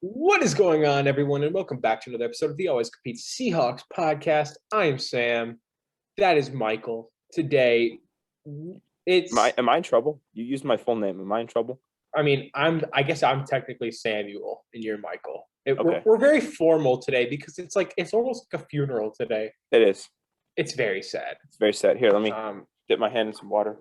What is going on, everyone, and welcome back to another episode of the Always Compete Seahawks podcast. I am Sam. That is Michael. Today, it's. Am I in trouble? You used my full name. Am I in trouble? I guess I'm technically Samuel, and you're Michael. Okay. We're very formal today because it's almost like a funeral today. It is. It's very sad. It's very sad. Here, let me dip my hand in some water.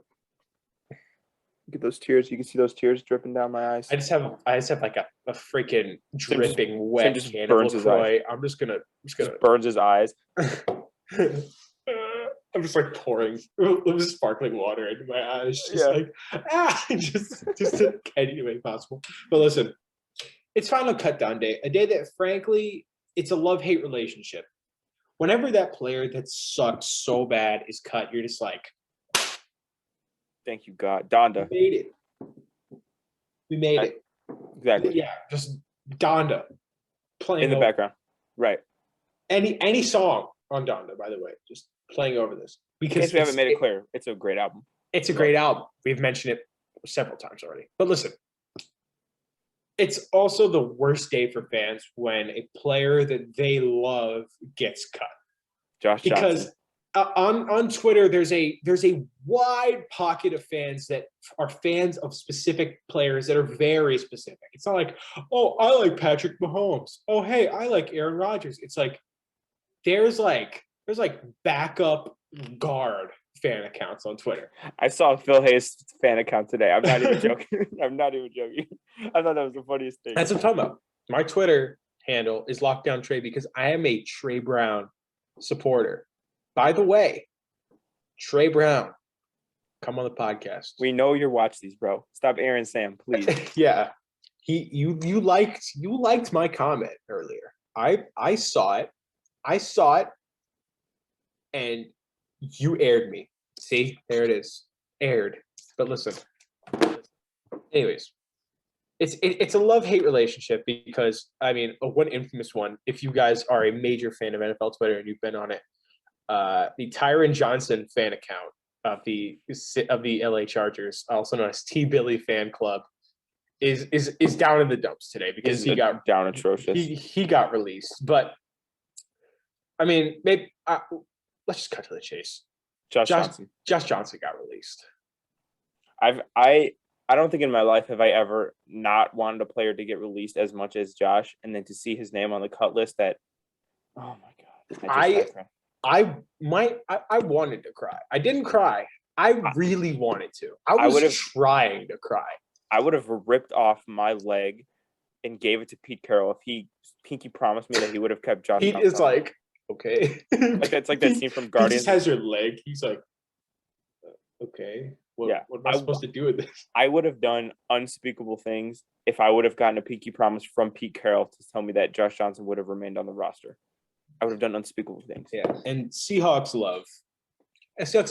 Look at those tears. You can see those tears dripping down my eyes. I just have like a freaking dripping wet just can burns of his LaCroix. I'm just gonna burns his eyes. I'm just like pouring sparkling water into my eyes, just in any way possible. But listen, it's final cut down day, a day that frankly, it's a love-hate relationship. Whenever that player that sucks so bad is cut, you're just like, thank you, God. Donda. We made it. Exactly. Yeah, just Donda playing in the background. Right. Any song on Donda, by the way, just playing over this. Because we haven't made it clear, it's a great album. It's a great album. We've mentioned it several times already. But listen, it's also the worst day for fans when a player that they love gets cut. Josh Johnson. Because on Twitter, there's a wide pocket of fans that are fans of specific players that are very specific. It's not like, oh, I like Patrick Mahomes. Oh, hey, I like Aaron Rodgers. It's like there's backup guard fan accounts on Twitter. I saw Phil Hayes' fan account today. I'm not even joking. I'm not even joking. I thought that was the funniest thing. That's what I'm talking about. My Twitter handle is Lockdown Trey because I am a Trey Brown supporter. By the way, Trey Brown, come on the podcast. We know you're watching these, bro. Stop airing Sam, please. Yeah. You liked my comment earlier. I saw it. And you aired me. See, there it is. Aired. But listen. Anyways, it's a love-hate relationship because one infamous one. If you guys are a major fan of NFL Twitter and you've been on it, the Tyron Johnson fan account of the LA Chargers, also known as T Billy Fan Club, is down in the dumps today because he got down atrocious. He got released, but maybe let's just cut to the chase. Josh Johnson got released. I don't think in my life have I ever not wanted a player to get released as much as Josh, and then to see his name on the cut list. That, oh my God! I wanted to cry. I didn't cry. I really wanted to. I was trying to cry. I would have ripped off my leg and gave it to Pete Carroll if he pinky promised me that he would have kept Josh. Pete is like, okay. It's like that scene from Guardians. He just has your leg. He's like, okay. What am I supposed to do with this? I would have done unspeakable things if I would have gotten a pinky promise from Pete Carroll to tell me that Josh Johnson would have remained on the roster. I would have done unspeakable things. Yeah, and Seahawks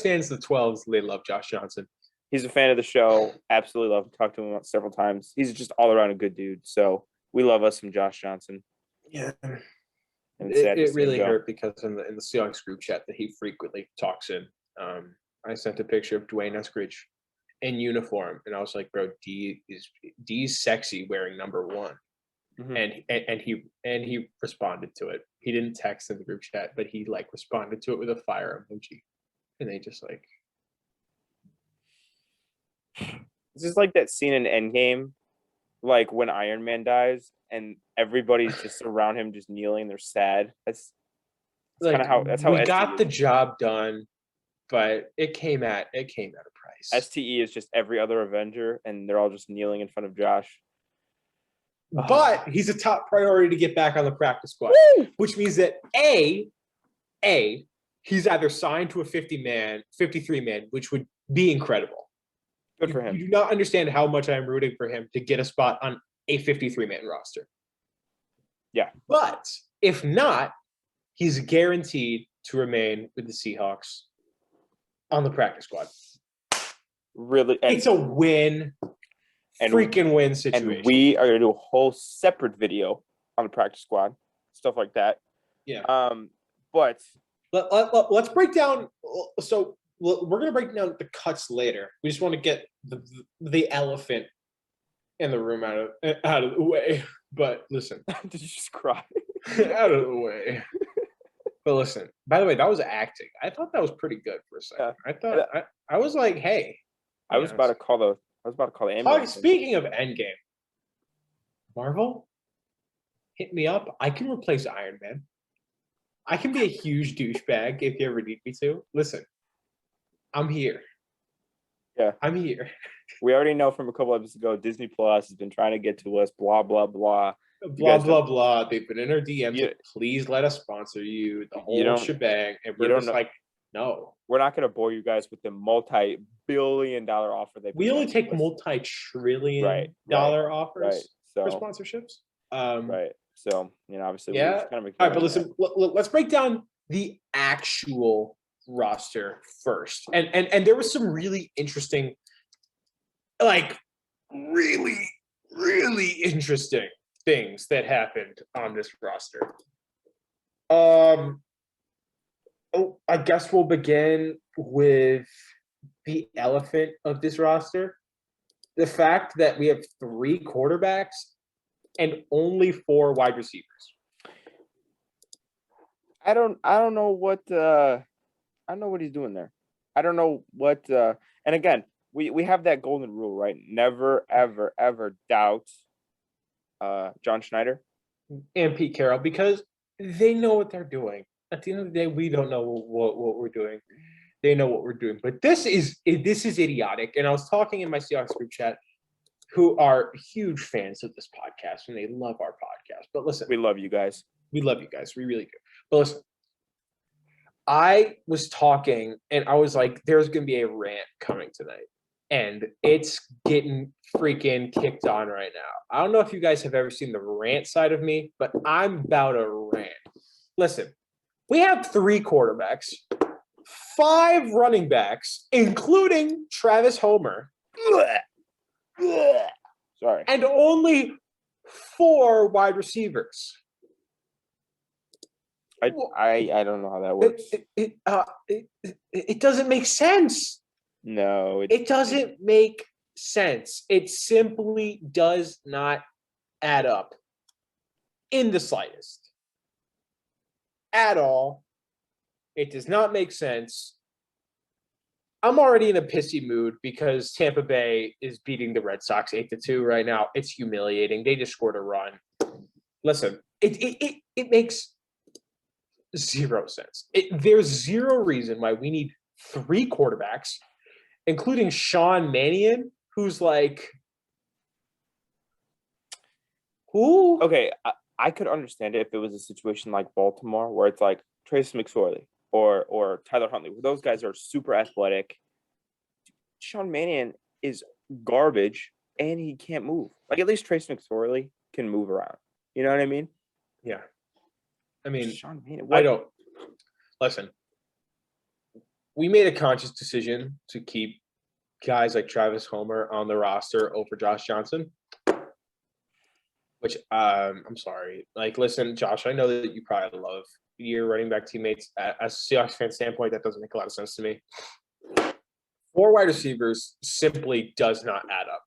fans, the 12s, they love Josh Johnson. He's a fan of the show. Absolutely love to talk to him several times. He's just all around a good dude. So we love us some Josh Johnson. Yeah. It really hurt because in the Seahawks group chat that he frequently talks in, I sent a picture of Dwayne Eskridge in uniform, and I was like, "Bro, D's sexy wearing number 1," mm-hmm. and he responded to it. He didn't text in the group chat, but he responded to it with a fire emoji, and they just like. This is like that scene in Endgame, like when Iron Man dies and everybody's just around him, just kneeling. They're sad. That's kind of how. That's how we got the job done. But it came at a price. STE is just every other Avenger, and they're all just kneeling in front of Josh. But he's a top priority to get back on the practice squad, which means that A, he's either signed to a 53-man, which would be incredible. Good for him. You do not understand how much I'm rooting for him to get a spot on a 53-man roster. Yeah. But if not, he's guaranteed to remain with the Seahawks on the practice squad. Really? It's a win. Freaking win situation. And we are going to do a whole separate video on the practice squad. Stuff like that. Yeah. But let's break down. So we're going to break down the cuts later. We just want to get the elephant in the room out of the way. But listen, Did you just cry? out of the way. But listen, by the way, that was acting. I thought that was pretty good for a second. Yeah. I thought I was like, hey. I was about to call the ambulance. Speaking of Endgame, Marvel, hit me up. I can replace Iron Man. I can be a huge douchebag if you ever need me to. Listen, I'm here. Yeah. I'm here. We already know from a couple episodes ago, Disney Plus has been trying to get to us, blah, blah, blah. Blah, blah, blah. They've been in our DMs. Please let us sponsor you. The whole shebang. And we're just like, no. We're not going to bore you guys with the multi-billion-dollar offer. We only take multi-trillion-dollar offers for sponsorships. Right. So, obviously, yeah. All right, but listen, let's break down the actual roster first. And there was some really interesting, like really, really interesting things that happened on this roster. I guess we'll begin with the elephant of this roster. The fact that we have 3 quarterbacks and only 4 wide receivers. I don't know what I don't know what he's doing there. I don't know what and again, we have that golden rule, right? Never, ever, ever doubt John Schneider and Pete Carroll, because they know what they're doing. At the end of the day, we don't know what we're doing. They know what we're doing. But this is idiotic. And I was talking in my Seahawks group chat, who are huge fans of this podcast, and they love our podcast. But listen. We love you guys. We love you guys. We really do. But listen, I was talking, and I was like, there's going to be a rant coming tonight. And it's getting freaking kicked on right now. I don't know if you guys have ever seen the rant side of me, but I'm about to rant. Listen, we have 3 quarterbacks, 5 running backs, including Travis Homer. Sorry. And only 4 wide receivers. I don't know how that works. It doesn't make sense. No, it doesn't make sense. It simply does not add up in the slightest. At all. It does not make sense. I'm already in a pissy mood because Tampa Bay is beating the Red Sox 8-2 right now. It's humiliating. They just scored a run. Listen, it makes 0 sense. There's 0 reason why we need 3 quarterbacks, including Sean Mannion, who's like, who? Okay, I could understand it if it was a situation like Baltimore, where it's like Trace McSorley or Tyler Huntley. Those guys are super athletic. Sean Mannion is garbage, and he can't move. Like, at least Trace McSorley can move around. You know what I mean? Yeah. I mean, Sean Mannion, I don't. Listen, we made a conscious decision to keep guys like Travis Homer on the roster over Josh Johnson, which I'm sorry. Like, listen, Josh, I know that you probably love your running back teammates. As a Seahawks fan standpoint, that doesn't make a lot of sense to me. 4 wide receivers simply does not add up.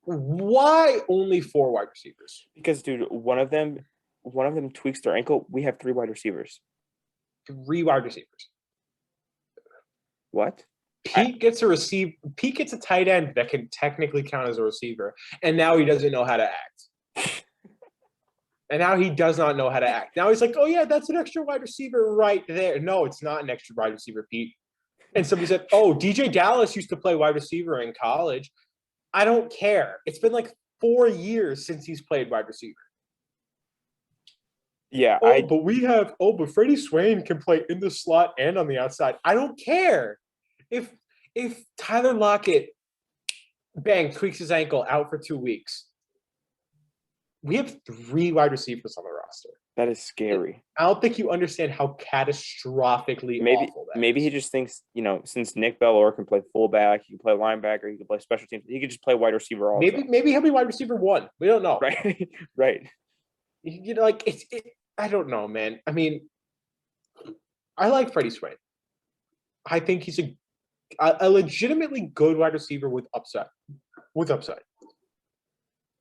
Why only 4 wide receivers? Because, dude, one of them tweaks their ankle. We have 3 wide receivers. 3 wide receivers. What? Pete gets a tight end that can technically count as a receiver, and now he doesn't know how to act. And now he does not know how to act. Now he's like, oh, yeah, that's an extra wide receiver right there. No, it's not an extra wide receiver, Pete. And somebody said, oh, DJ Dallas used to play wide receiver in college. I don't care. It's been like 4 years since he's played wide receiver. Yeah. But Freddie Swain can play in the slot and on the outside. I don't care. If Tyler Lockett, tweaks his ankle out for 2 weeks, we have 3 wide receivers on the roster. That is scary. I don't think you understand how catastrophically awful that is. He just thinks, since Nick Bellore can play fullback, he can play linebacker, he can play special teams, he could just play wide receiver also. Maybe he'll be wide receiver 1. We don't know. Right. Right. I don't know, man. I mean, I like Freddie Swain. I think he's a legitimately good wide receiver with upside.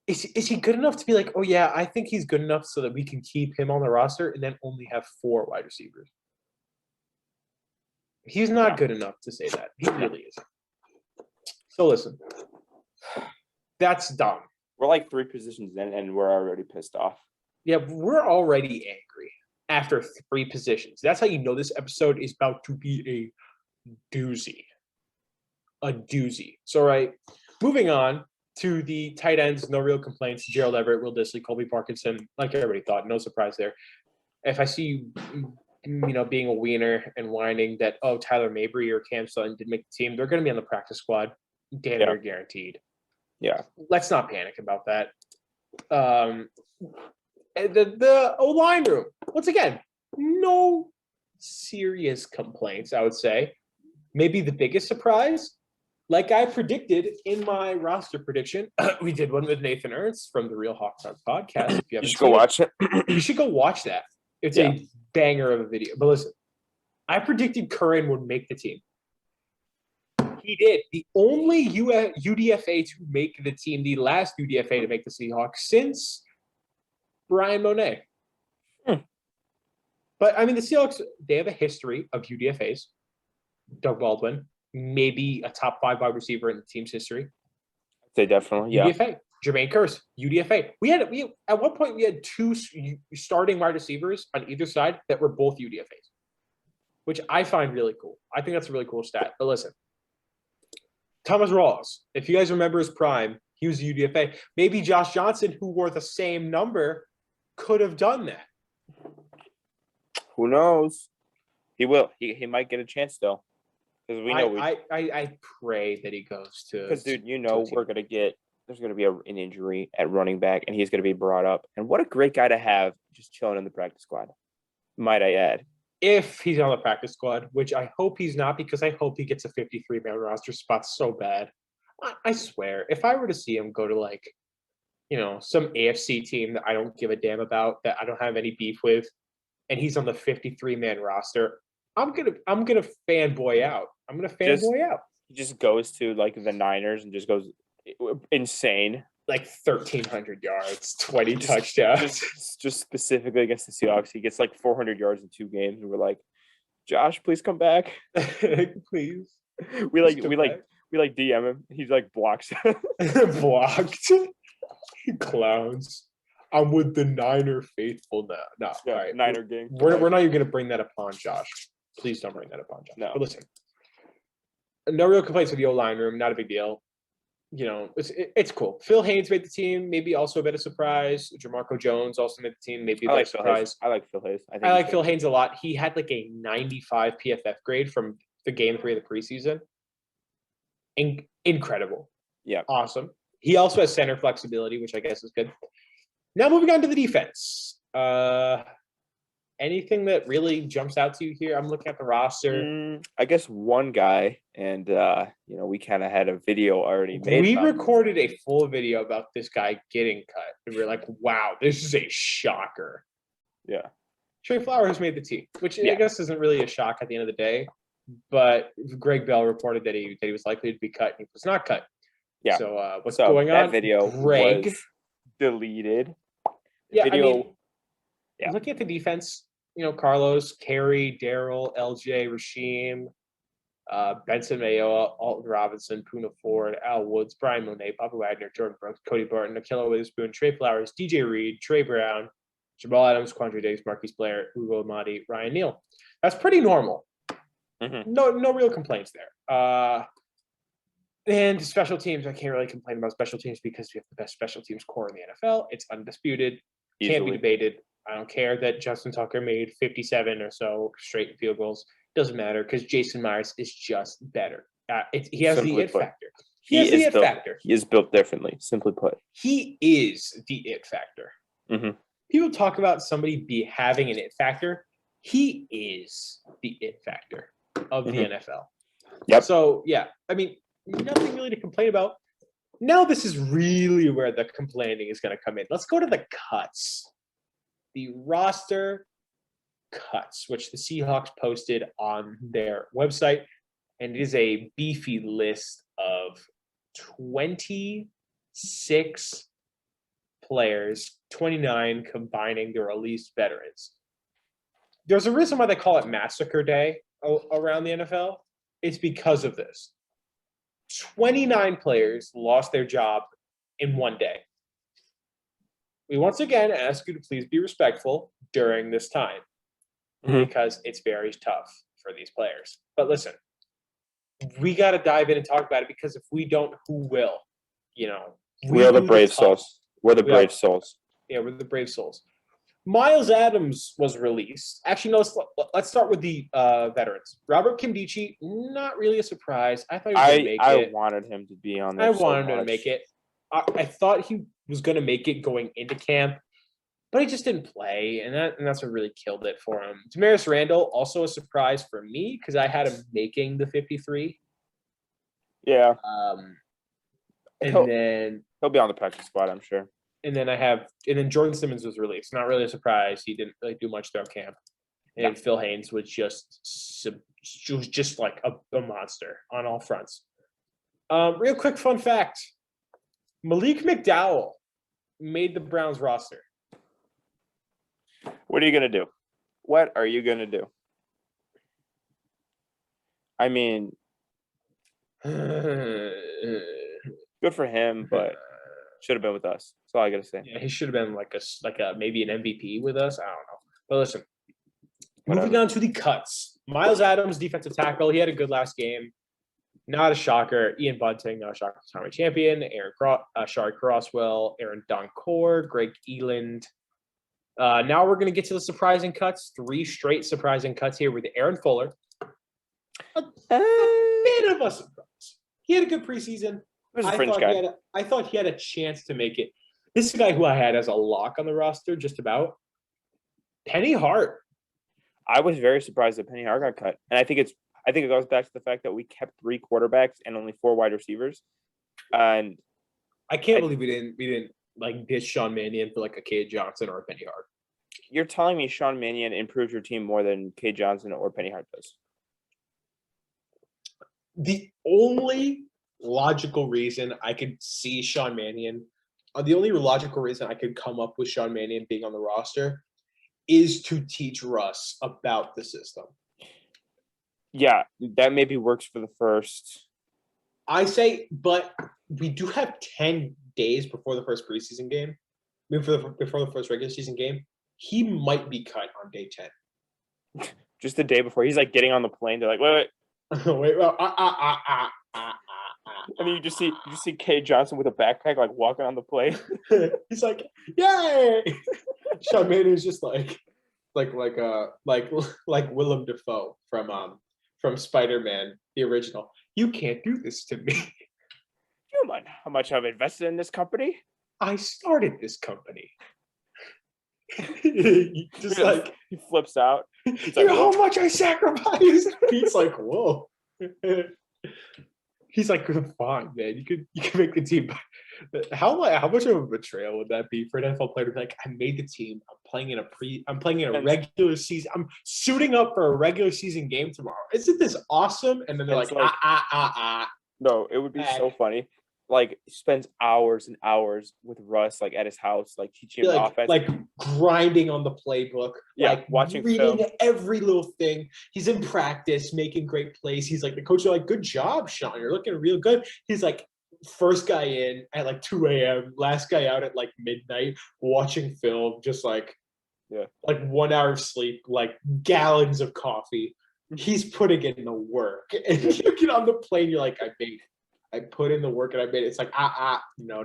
is he good enough to be like, oh yeah, I think he's good enough so that we can keep him on the roster and then only have 4 wide receivers? He's not No. good enough to say that. He really isn't. So listen, that's dumb. We're like 3 positions in, and we're already pissed off. Yeah, we're already angry after 3 positions. That's how you know this episode is about to be a doozy. A doozy. So, right, moving on to the tight ends, no real complaints. Gerald Everett, Will Dissly, Colby Parkinson, like everybody thought, no surprise there. If I see you, being a wiener and whining that, oh, Tyler Mabry or Cam Sutton did make the team, they're going to be on the practice squad. Damn near guaranteed. Yeah. Let's not panic about that. The O-line room, once again, no serious complaints, I would say. Maybe the biggest surprise, like I predicted in my roster prediction, we did one with Nathan Ernst from the Real Hawks podcast. If you haven't You should go watch it. you should go watch that. It's a banger of a video. But listen, I predicted Curran would make the team. He did. The only UDFA to make the team, the last UDFA to make the Seahawks since Brian Monet. But, I mean, the Seahawks, they have a history of UDFAs. Doug Baldwin, maybe a top 5 wide receiver in the team's history. They definitely, UDFA. Jermaine Kearse, UDFA. We at one point we had 2 starting wide receivers on either side that were both UDFAs, which I find really cool. I think that's a really cool stat. But listen, Thomas Rawls, if you guys remember his prime, he was a UDFA. Maybe Josh Johnson, who wore the same number, could have done that. Who knows? He will. He might get a chance though, because we know. I pray that he goes to. Because dude, we're gonna get. There's gonna be an injury at running back, and he's gonna be brought up. And what a great guy to have just chilling in the practice squad. Might I add? If he's on the practice squad, which I hope he's not, because I hope he gets a 53-man roster spot so bad. I swear, if I were to see him go to some AFC team that I don't give a damn about, that I don't have any beef with, and he's on the 53-man roster, I'm gonna fanboy out. I'm gonna fanboy out. He just goes to the Niners and just goes insane. 1,300 yards, 20 touchdowns. Just specifically against the Seahawks, he gets 400 yards in 2 games, and we're like, Josh, please come back. Please. We DM him. He's blocks. Blocked. Clowns. I'm with the Niner faithful now. No, yeah, all right. Niner gang. We're not even going to bring that upon Josh. Please don't bring that upon Josh. No. But listen, no real complaints with the O-line room. Not a big deal. It's cool. Phil Haynes made the team. Maybe also a bit of surprise. Jamarco Jones also made the team. Maybe a bit of surprise. I like Phil Haynes. I like Phil Haynes a lot. He had a 95 PFF grade from the game 3 of the preseason. Incredible. Yeah. Awesome. He also has center flexibility, which I guess is good. Now moving on to the defense. Anything that really jumps out to you here? I'm looking at the roster. I guess one guy, and we kind of had a video already made. We recorded a full video about this guy getting cut, and we were like, "Wow, this is a shocker." Yeah. Trey Flowers made the team, which I guess isn't really a shock at the end of the day. But Greg Bell reported that he was likely to be cut, and he was not cut. Yeah. So what's going on? That video was deleted. Looking at the defense, Carlos, Carey, Darryl, LJ, Rasheem, Benson Mayoa, Alton Robinson, Puna Ford, Al Woods, Brian Monet, Bobby Wagner, Jordan Brooks, Cody Barton, Akilla Witherspoon, Trey Flowers, DJ Reed, Trey Brown, Jamal Adams, Quandre Diggs, Marquise Blair, Ugo Amadi, Ryan Neal. That's pretty normal. Mm-hmm. No real complaints there. And special teams, I can't really complain about special teams because we have the best special teams core in the NFL. It's undisputed. Can't be debated. I don't care that Justin Tucker made 57 or so straight field goals. Doesn't matter because Jason Myers is just better. He has the it factor. He has the it factor. He is built differently, simply put. He is the it factor. Mm-hmm. People talk about somebody having an it factor. He is the it factor of the NFL. Yep. So, yeah, I mean, nothing really to complain about. Now this is really where the complaining is going to come in. Let's go to the cuts. The roster cuts, which the Seahawks posted on their website. And it is a beefy list of 26 players, 29 combining the released veterans. There's a reason why they call it Massacre Day around the NFL. It's because of this. 29 players lost their job in one day. We once again ask you to please be respectful during this time because it's very tough for these players. But listen, we got to dive in and talk about it because if we don't, who will? We are the brave souls. We're the brave souls. Yeah, we're the brave souls. Miles Adams was released. Actually, no, let's start with the veterans. Robert Kimdichie, not really a surprise. I thought he was going to make it. I wanted him to be on there. I wanted him to make it. I thought he was going to make it going into camp, but he just didn't play, and that's what really killed it for him. Damaris Randall, also a surprise for me because I had him making the 53. Yeah. Then he'll be on the practice squad, I'm sure. And then Jordan Simmons was released. Not really a surprise. He didn't really do much throughout camp. And Phil Haynes was just like a monster on all fronts. Real quick fun fact. Malik McDowell made the Browns roster. What are you going to do? What are you going to do? I mean, good for him, but should have been with us. That's all I got to say. Yeah, he should have been like a maybe an MVP with us. I don't know. But listen, moving on to the cuts. Miles Adams, defensive tackle. He had a good last game. Not a shocker. Ian Bunting, not a shocker. Tommy Champion. Shari Crosswell. Aaron Doncourt. Greg Eland. Now we're going to get to the surprising cuts. 3 straight surprising cuts here with Aaron Fuller. A bit of a surprise. He had a good preseason. He was a fringe guy. I thought he had a chance to make it. This is a guy who I had as a lock on the roster, just about. Penny Hart. I was very surprised that Penny Hart got cut, and I think it goes back to the fact that we kept 3 quarterbacks and only 4 wide receivers. And I can't believe we didn't like ditch Sean Mannion for like a Cade Johnson or a Penny Hart. You're telling me Sean Mannion improved your team more than Cade Johnson or Penny Hart does? The only logical reason I could see Sean Mannion, the only logical reason I could come up with Sean Mannion being on the roster is to teach Russ about the system. Yeah, that maybe works for the first. I say, but we do have 10 days before the first preseason game. I mean, before the first regular season game. He might be cut on day 10. Just the day before. He's like getting on the plane. They're like, wait. And then you just see Cade Johnson with a backpack like walking on the plane. He's like, yay! Sean Mannion's just like Willem Dafoe from Spider-Man, the original. You can't do this to me. You know how much I've invested in this company? I started this company. Just like he flips out. He's like, how much I sacrificed. He's like, whoa. He's like, fine, man. You could make the team. How much of a betrayal would that be for an NFL player to be like, I made the team. I'm playing in a regular season. I'm suiting up for a regular season game tomorrow. Isn't this awesome? And then they're like. No, it would be so funny. Like spends hours and hours with Russ, like at his house, like teaching him offense, like grinding on the playbook, like watching reading film. Every little thing. He's in practice, making great plays. He's like the coach. Are like, good job, Sean. You're looking real good. He's like first guy in at like 2 a.m., last guy out at like midnight, watching film, just like 1 hour of sleep, like gallons of coffee. He's putting in the work, and you get on the plane. You're like, I made it. I put in the work and I made it. It's like, no.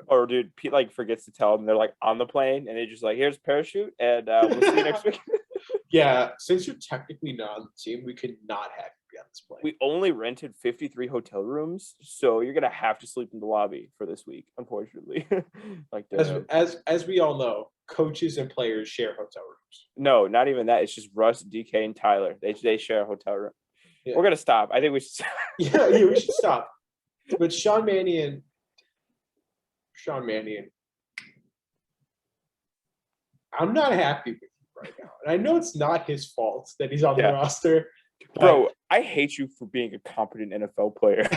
Or dude, Pete like forgets to tell them they're like on the plane and they just like, here's parachute and we'll see you next week. Yeah, since you're technically not on the team, we could not have you be on this plane. We only rented 53 hotel rooms, so you're gonna have to sleep in the lobby for this week, unfortunately. Like as we all know, coaches and players share hotel rooms. No, not even that. It's just Russ, DK, and Tyler. They share a hotel room. Yeah. We're gonna stop. I think we should. Yeah, we should stop. But Sean Mannion, I'm not happy with him right now. And I know it's not his fault that he's on the roster. Bro, I hate you for being a competent NFL player.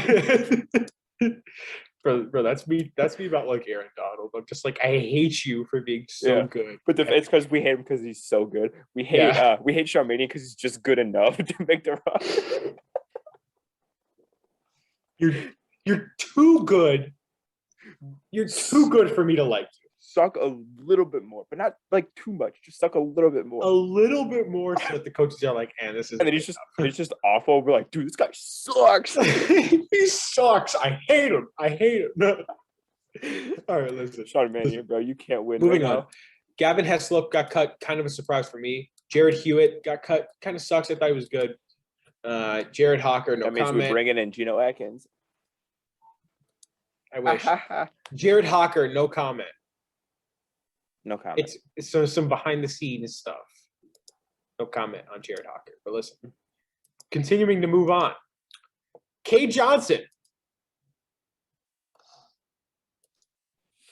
Bro, that's me. That's me about like Aaron Donald. I'm just like, I hate you for being so Yeah. good. But it's because we hate him because he's so good. We hate Sean Mannion because he's just good enough to make the roster. You're too good. You're too good for me to like you. Suck a little bit more, but not like too much. Just suck a little bit more. A little bit more so that the coaches are like, and this is. And then it's just awful. We're like, dude, this guy sucks. He sucks. I hate him. I hate him. All right, listen. Sean Mannion, bro, you can't win. Moving right on. Gavin Heslop got cut. Kind of a surprise for me. Jared Hewitt got cut. Kind of sucks. I thought he was good. Jared Hawker, no That means comment. we're bringing in Geno Atkins. I wish. Jared Hawker, no comment. No comment. It's some behind the scenes stuff. No comment on Jared Hawker. But listen, continuing to move on. Kay Johnson.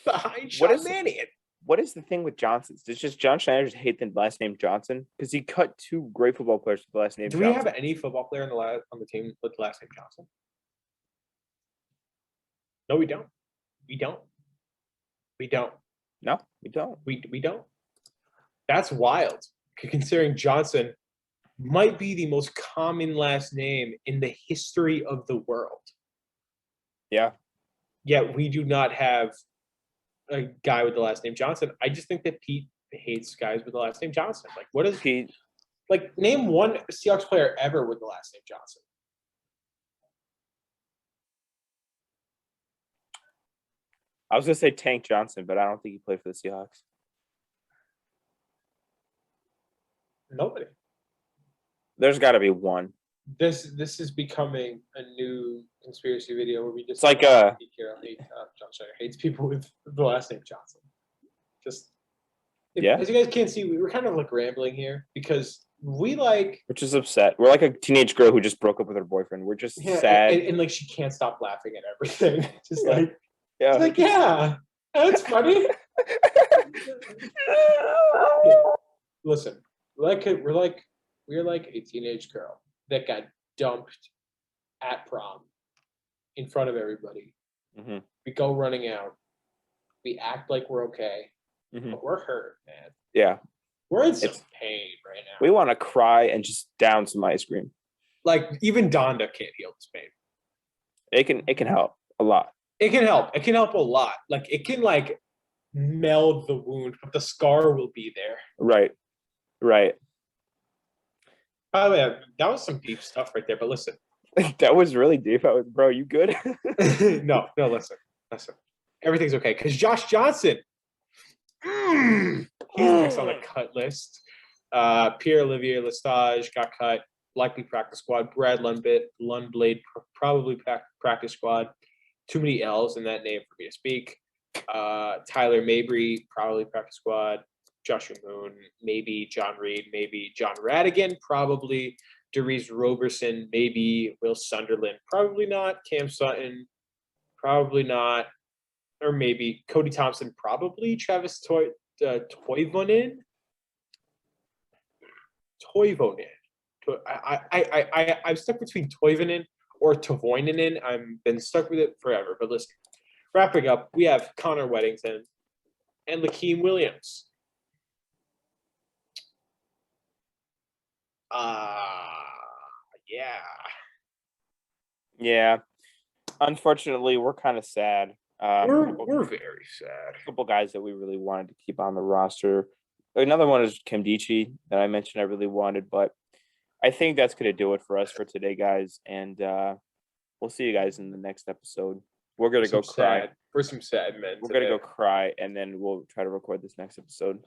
Behind Sean Mannion. What is the thing with Johnsons? Does just John Schneider just hate the last name Johnson? Because he cut 2 great football players with the last name Johnson. Do we have any football player on the team with the last name Johnson? No, we don't. We don't. We don't. No, we don't. We don't. That's wild. Considering Johnson might be the most common last name in the history of the world. Yeah. Yet we do not have a guy with the last name Johnson. I just think that Pete hates guys with the last name Johnson. Like, what is Pete? Like, name one Seahawks player ever with the last name Johnson. I was gonna say Tank Johnson, but I don't think he played for the Seahawks. Nobody. There's got to be one. This is becoming a new conspiracy video where we just It's like John Schneider hates people with the last name Johnson. Just as you guys can't see, we were kind of like rambling here because we like. We're just upset. We're like a teenage girl who just broke up with her boyfriend. We're just sad, and like she can't stop laughing at everything. Just like that's funny. Listen, we're like a teenage girl that got dumped at prom in front of everybody. Mm-hmm. We go running out. We act like we're okay, mm-hmm. but we're hurt, man. Yeah. We're in some pain right now. We want to cry and just down some ice cream. Like, even Donda can't heal this pain. It can help a lot. It can help. It can help a lot. Like, it can, like, meld the wound, but the scar will be there. Right. By the way, that was some deep stuff right there, but listen. That was really deep. Bro, you good? No, listen. Everything's okay. Because Josh Johnson, he's next on the cut list. Pierre-Olivier Lestage got cut. Likely practice squad. Brad Lundblade, probably practice squad. Too many L's in that name for me to speak. Tyler Mabry, probably practice squad. Joshua Moon, maybe John Reed, maybe John Radigan, probably. Derice Roberson, maybe. Will Sunderland, probably not. Cam Sutton, probably not. Or maybe Cody Thompson, probably. Travis Toivonen. I'm stuck between Toivonen or Toivonen. I've been stuck with it forever. But listen, wrapping up, we have Connor Weddington and Lakeem Williams. Yeah. Unfortunately, we're kind of sad. We're very sad. A couple guys that we really wanted to keep on the roster. Another one is Kim Dichie that I mentioned I really wanted, but I think that's going to do it for us for today, guys. And we'll see you guys in the next episode. We're going to go cry. We're some sad men. We're going to go cry, and then we'll try to record this next episode.